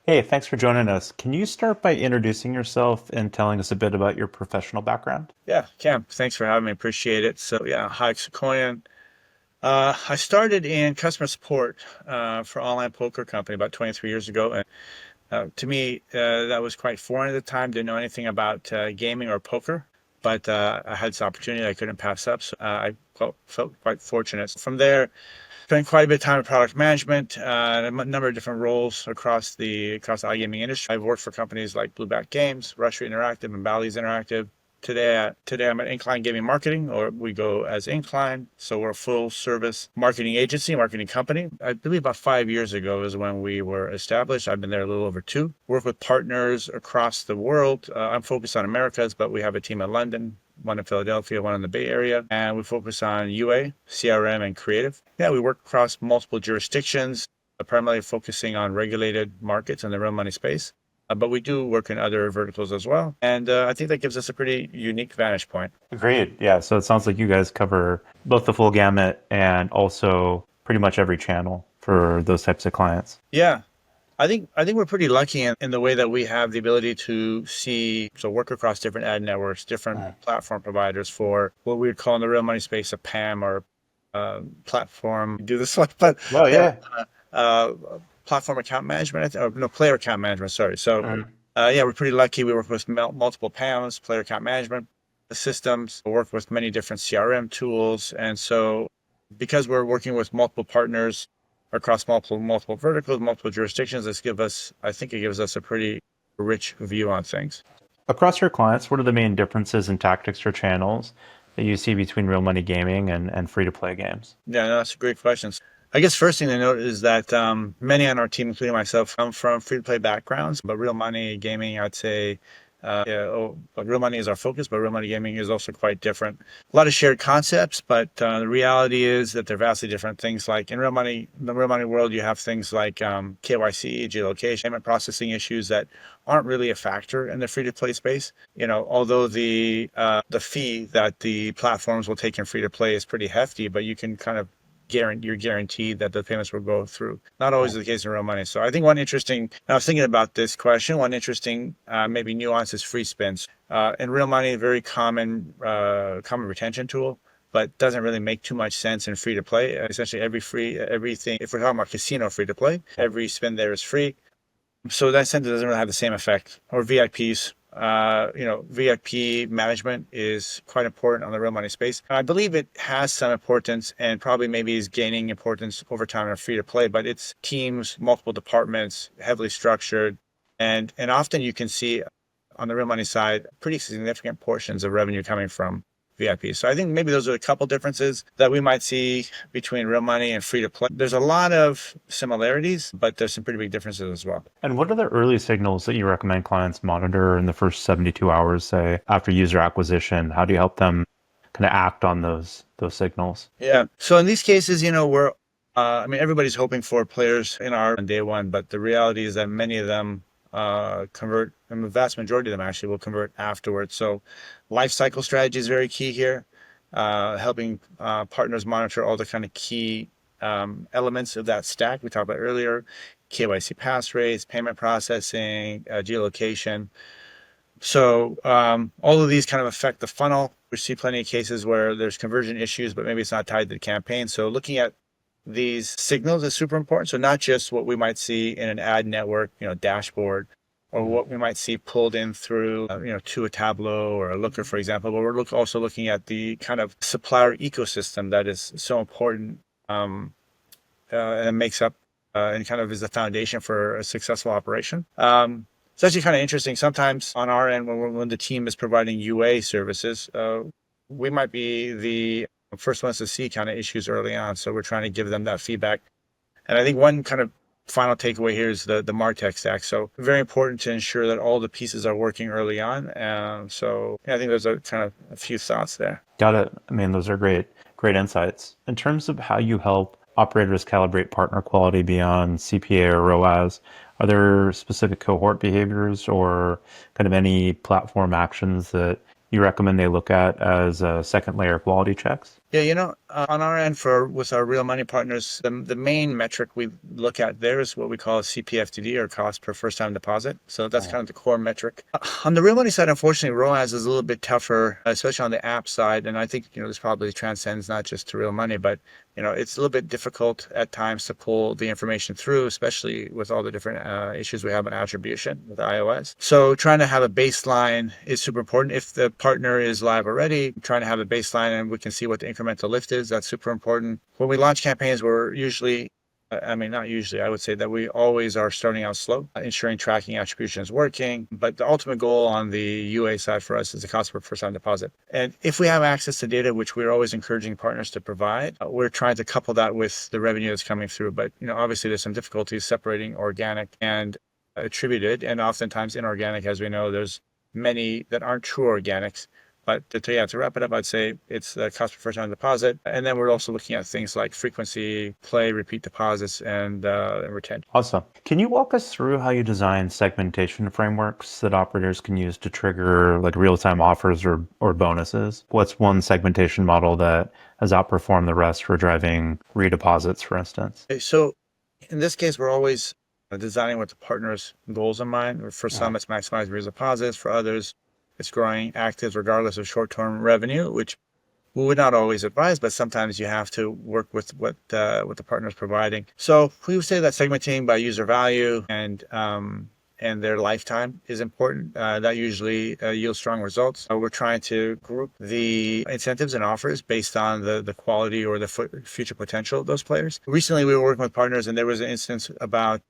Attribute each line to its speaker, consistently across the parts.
Speaker 1: Hey, thanks for joining us. Can you start by introducing yourself and telling us a bit about your professional background?
Speaker 2: Yeah, Cam, thanks for having me. Appreciate it. So yeah, Haig, Sakouyan. I started in customer support for online poker company about 23 years ago, and to me that was quite foreign at the time. Didn't know anything about gaming or poker, but I had this opportunity I couldn't pass up. So I felt quite fortunate. From there, spent quite a bit of time in product management, and a number of different roles across the iGaming industry. I've worked for companies like Blueback Games, Russia Interactive, and Bally's Interactive. Today I'm at Incline Gaming Marketing, or we go as Incline. So we're a full service marketing agency, marketing company. I believe about 5 years ago is when we were established. I've been there a little over two. Work with partners across the world. I'm focused on Americas, but we have a team in London, one in Philadelphia, one in the Bay Area, and we focus on UA, CRM, and creative. Yeah, we work across multiple jurisdictions, primarily focusing on regulated markets in the real money space. But we do work in other verticals as well. And I think that gives us a pretty unique vantage point.
Speaker 1: Great. Yeah, so it sounds like you guys cover both the full gamut and also pretty much every channel for those types of clients.
Speaker 2: Yeah, I think we're pretty lucky in the way that we have the ability to work across different ad networks, different platform providers for what we would call in the real money space a PAM or platform. Do this one, but
Speaker 1: Well,
Speaker 2: yeah,
Speaker 1: yeah.
Speaker 2: uh, platform account management, or no, player account management. Sorry. So
Speaker 1: Mm.
Speaker 2: yeah, we're pretty lucky. We work with multiple PAMs, player account management systems. We work with many different CRM tools, and so because we're working with multiple partners across multiple verticals, multiple jurisdictions, I think it gives us a pretty rich view on things.
Speaker 1: Across your clients, what are the main differences in tactics or channels that you see between real money gaming and free-to-play games?
Speaker 2: Yeah, no, that's a great question. I guess first thing to note is that many on our team, including myself, come from free-to-play backgrounds, but real money gaming, I'd say, but real money is our focus, but real money gaming is also quite different. A lot of shared concepts, but the reality is that they're vastly different. Things like in the real money world, you have things like KYC, geolocation, payment processing issues that aren't really a factor in the free-to-play space. Although the fee that the platforms will take in free-to-play is pretty hefty, but you can kind of you're guaranteed that the payments will go through. Not always the case in real money. So I think I was thinking about this question. One interesting maybe nuance is free spins. In real money, a very common retention tool, but doesn't really make too much sense in free to play. Essentially, everything. If we're talking about casino free to play, every spin there is free. So that sense doesn't really have the same effect. Or VIPs. VIP management is quite important on the real money space. And I believe it has some importance and probably maybe is gaining importance over time in free to play, but it's teams, multiple departments, heavily structured. And often you can see on the real money side, pretty significant portions of revenue coming from VIP. So I think maybe those are a couple differences that we might see between real money and free to play. There's a lot of similarities, but there's some pretty big differences as well.
Speaker 1: And what are the early signals that you recommend clients monitor in the first 72 hours, say, after user acquisition? How do you help them kind of act on those signals?
Speaker 2: Yeah. So in these cases, everybody's hoping for players in our on day one, but the reality is that many of them convert, and the vast majority of them actually will convert afterwards. So lifecycle strategy is very key here, helping partners monitor all the kind of key elements of that stack we talked about earlier, KYC pass rates, payment processing, geolocation. So all of these kind of affect the funnel. We see plenty of cases where there's conversion issues, but maybe it's not tied to the campaign. So looking at these signals is super important. So not just what we might see in an ad network, dashboard, or what we might see pulled in through, to a Tableau or a Looker, for example, but we're also looking at the kind of supplier ecosystem that is so important and makes up and kind of is the foundation for a successful operation. It's actually kind of interesting. Sometimes on our end, when the team is providing UA services, we might be the first ones to see kind of issues early on. So we're trying to give them that feedback. And I think one kind of final takeaway here is the MarTech stack. So very important to ensure that all the pieces are working early on. So yeah, I think there's a kind of a few thoughts there.
Speaker 1: Got it. I mean, those are great insights. In terms of how you help operators calibrate partner quality beyond CPA or ROAS, are there specific cohort behaviors or kind of any platform actions that you recommend they look at as second layer quality checks?
Speaker 2: Yeah, on our end with our real money partners, the main metric we look at there is what we call a CPFTD, or cost per first time deposit. So that's
Speaker 1: Uh,
Speaker 2: kind of the core metric. On the real money side, unfortunately, ROAS is a little bit tougher, especially on the app side. And I think, this probably transcends not just to real money, but it's a little bit difficult at times to pull the information through, especially with all the different issues we have in attribution with iOS. So trying to have a baseline is super important. If the partner is live already, trying to have a baseline and we can see what the incremental lift is, that's super important. When we launch campaigns, we're usually I mean, not usually. I would say that we always are starting out slow, ensuring tracking attribution is working. But the ultimate goal on the UA side for us is the cost per first time deposit. And if we have access to data, which we're always encouraging partners to provide, we're trying to couple that with the revenue that's coming through. But, obviously there's some difficulties separating organic and attributed, and oftentimes inorganic. As we know, there's many that aren't true organics. But to wrap it up, I'd say it's the cost per first time deposit. And then we're also looking at things like frequency, play, repeat deposits, and retention.
Speaker 1: Awesome. Can you walk us through how you design segmentation frameworks that operators can use to trigger like real-time offers or bonuses? What's one segmentation model that has outperformed the rest for driving redeposits, for instance?
Speaker 2: Okay, so in this case, we're always designing with the partner's goals in mind. For some, it's maximizing real deposits. For others, it's growing actives regardless of short-term revenue, which we would not always advise, but sometimes you have to work with what the partner is providing. So we would say that segmenting by user value and their lifetime is important. That usually yields strong results. We're trying to group the incentives and offers based on the quality or the future potential of those players. Recently, we were working with partners, and there was an instance about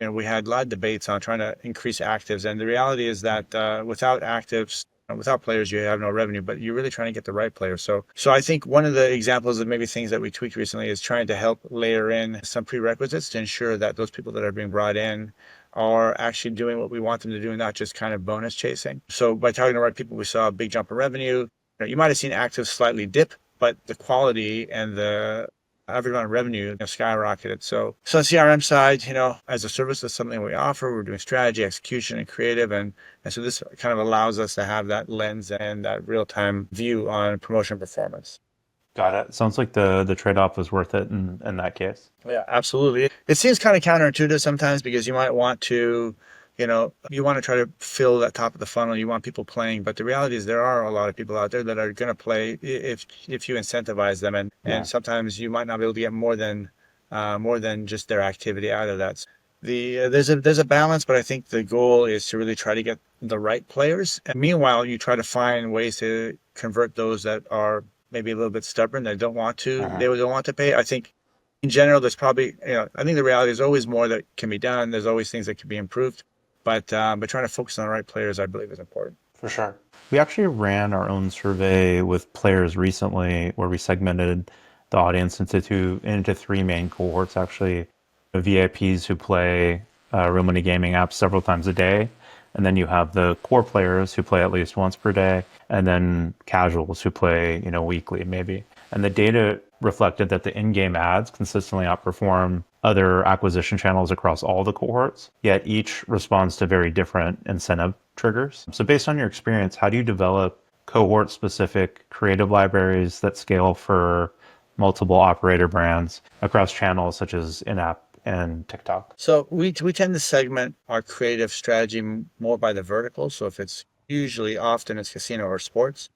Speaker 2: we had a lot of debates on trying to increase actives. And the reality is that without actives, without players, you have no revenue, but you're really trying to get the right players. So I think one of the examples of maybe things that we tweaked recently is trying to help layer in some prerequisites to ensure that those people that are being brought in are actually doing what we want them to do, and not just kind of bonus chasing. So by targeting the right people, we saw a big jump in revenue. You might have seen actives slightly dip, but the quality and the average amount of revenue skyrocketed. So on the CRM side, as a service, that's something we offer. We're doing strategy, execution, and creative. And so this kind of allows us to have that lens and that real-time view on promotion performance.
Speaker 1: Got it. Sounds like the trade-off was worth it in that case.
Speaker 2: Yeah, absolutely. It seems kind of counterintuitive sometimes, because you might want to, you want to try to fill that top of the funnel. You want people playing, but the reality is there are a lot of people out there that are going to play if you incentivize them, and sometimes you might not be able to get more than just their activity out of that. There's a balance, but I think the goal is to really try to get the right players. And meanwhile, you try to find ways to convert those that are maybe a little bit stubborn, that don't want to, they don't want to pay. I think in general, there's probably, I think the reality is always more that can be done. There's always things that can be improved, but trying to focus on the right players, I believe, is important.
Speaker 1: For sure. We actually ran our own survey with players recently where we segmented the audience into three main cohorts, actually. The VIPs who play real money gaming apps several times a day. And then you have the core players who play at least once per day, and then casuals who play, weekly maybe. And the data reflected that the in-game ads consistently outperform other acquisition channels across all the cohorts, yet each responds to very different incentive triggers. So based on your experience, how do you develop cohort-specific creative libraries that scale for multiple operator brands across channels such as in-app and TikTok?
Speaker 2: So we tend to segment our creative strategy more by the vertical. So if it's often it's casino or sports.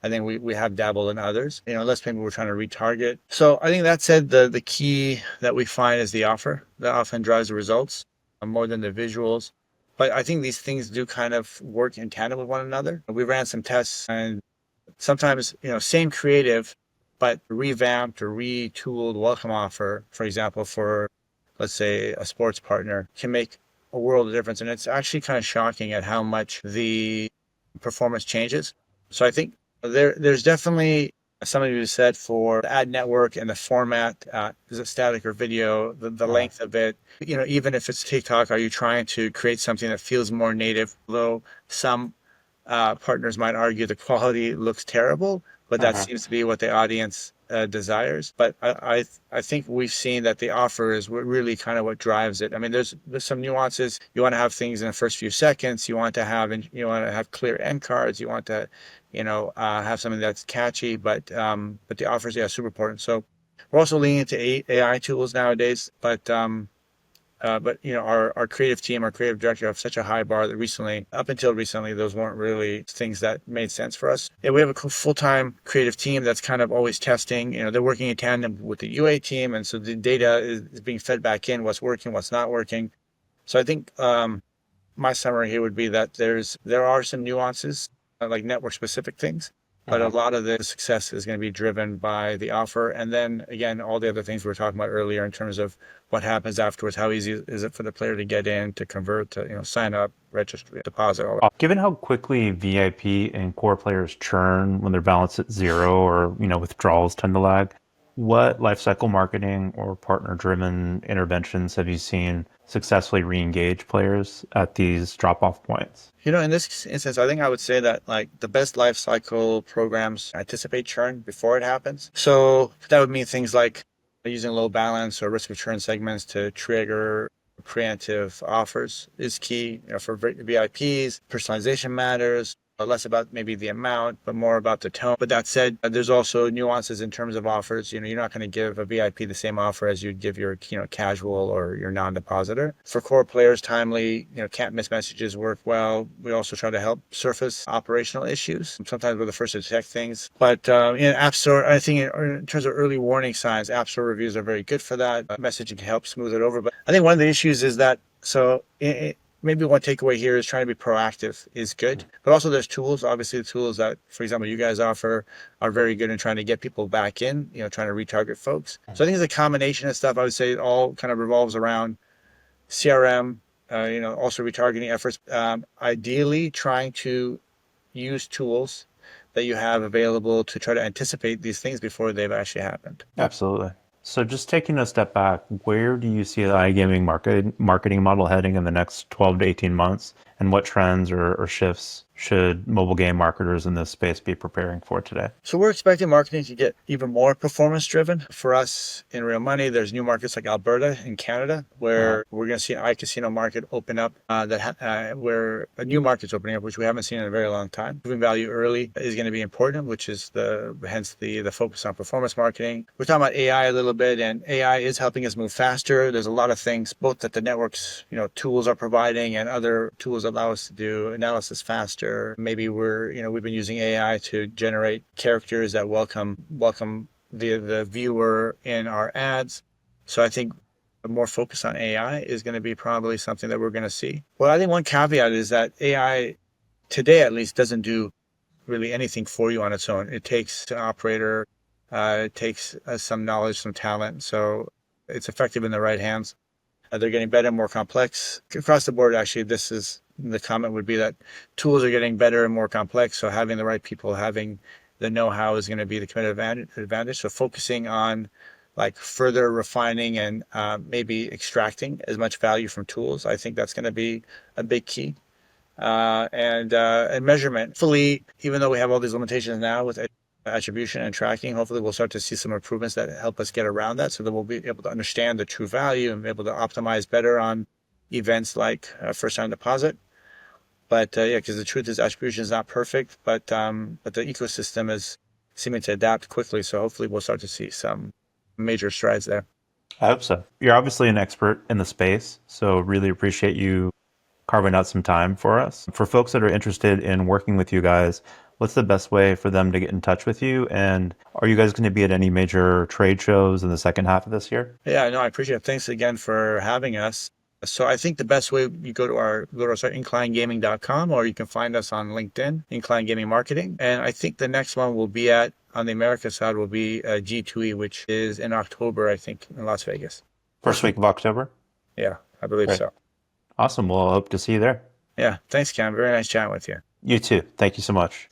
Speaker 2: I think we have dabbled in others, unless maybe we're trying to retarget. So I think that said, the key that we find is the offer that often drives the results more than the visuals. But I think these things do kind of work in tandem with one another. We ran some tests, and sometimes, same creative, but revamped or retooled welcome offer, for example, for, let's say, a sports partner, can make a world of difference. And it's actually kind of shocking at how much the performance changes. So I think there's definitely something to be said for the ad network and the format. Is it static or video? The length of it. Even if it's TikTok, are you trying to create something that feels more native? Although some partners might argue the quality looks terrible, but that seems to be what the audience desires. But I think we've seen that the offer is really kind of what drives it. I mean, there's some nuances. You want to have things in the first few seconds. You want to have clear end cards. You want to, have something that's catchy. But the offers, yeah, super important. So we're also leaning into AI tools nowadays. But our creative team, our creative director have such a high bar that up until recently, those weren't really things that made sense for us. Yeah, we have a full-time creative team that's kind of always testing. They're working in tandem with the UA team, and so the data is being fed back in, what's working, what's not working. So I think my summary here would be that there are some nuances, like network specific things, but a lot of the success is going to be driven by the offer. And then again, all the other things we were talking about earlier in terms of what happens afterwards, how easy is it for the player to get in, to convert, to sign up, register, deposit, all that.
Speaker 1: Given how quickly VIP and core players churn when their balance at zero or withdrawals tend to lag, what lifecycle marketing or partner-driven interventions have you seen successfully re-engage players at these drop-off points?
Speaker 2: In this instance, I think I would say that like the best lifecycle programs anticipate churn before it happens. So that would mean things like using low balance or risk return segments to trigger preemptive offers is key. For VIPs, personalization matters. Less about maybe the amount, but more about the tone. But that said, there's also nuances in terms of offers. You're not going to give a VIP the same offer as you'd give your, casual or your non-depositor. For core players, timely, can't miss messages work well. We also try to help surface operational issues. Sometimes we're the first to detect things. But in App Store, I think in terms of early warning signs, App Store reviews are very good for that. Messaging can help smooth it over. But I think one of the issues is that, maybe one takeaway here is trying to be proactive is good, but also there's tools. Obviously, the tools that, for example, you guys offer are very good in trying to get people back in, trying to retarget folks. So I think it's a combination of stuff. I would say it all kind of revolves around CRM, also retargeting efforts. Ideally, trying to use tools that you have available to try to anticipate these things before they've actually happened.
Speaker 1: Absolutely. So just taking a step back, where do you see the iGaming marketing model heading in the next 12 to 18 months? And what trends or shifts should mobile game marketers in this space be preparing for today?
Speaker 2: So we're expecting marketing to get even more performance driven. For us in real money, there's new markets like Alberta in Canada where we're going to see an iCasino market open up where a new market's opening up, which we haven't seen in a very long time. Proving value early is going to be important, which is hence the focus on performance marketing. We're talking about AI a little bit, and AI is helping us move faster. There's a lot of things, both that the networks, tools are providing and other tools allow us to do analysis faster. Maybe we've been using AI to generate characters that welcome the viewer in our ads. So I think more focus on AI is going to be probably something that we're going to see. Well, I think one caveat is that AI today at least doesn't do really anything for you on its own. It takes an operator, it takes some knowledge, some talent. So it's effective in the right hands. They're getting better and more complex. Across the board, actually, the comment would be that tools are getting better and more complex. So having the right people, having the know-how is going to be the competitive advantage. So focusing on like further refining and maybe extracting as much value from tools, I think that's going to be a big key. And measurement. Hopefully, even though we have all these limitations now with attribution and tracking, hopefully we'll start to see some improvements that help us get around that so that we'll be able to understand the true value and be able to optimize better on events like first-time deposit. But because the truth is attribution is not perfect, but the ecosystem is seeming to adapt quickly. So hopefully we'll start to see some major strides there.
Speaker 1: I hope so. You're obviously an expert in the space, so really appreciate you carving out some time for us. For folks that are interested in working with you guys, what's the best way for them to get in touch with you? And are you guys going to be at any major trade shows in the second half of this year?
Speaker 2: Yeah, no, I appreciate it. Thanks again for having us. So I think the best way, you go to our site, inclinegaming.com, or you can find us on LinkedIn, Incline Gaming Marketing. And I think the next one will be on the America side will be G2E, which is in October, I think, in Las Vegas.
Speaker 1: First week of October?
Speaker 2: Yeah, I believe so.
Speaker 1: Awesome. Well, I hope to see you there.
Speaker 2: Yeah. Thanks, Cam. Very nice chatting with you.
Speaker 1: You too. Thank you so much.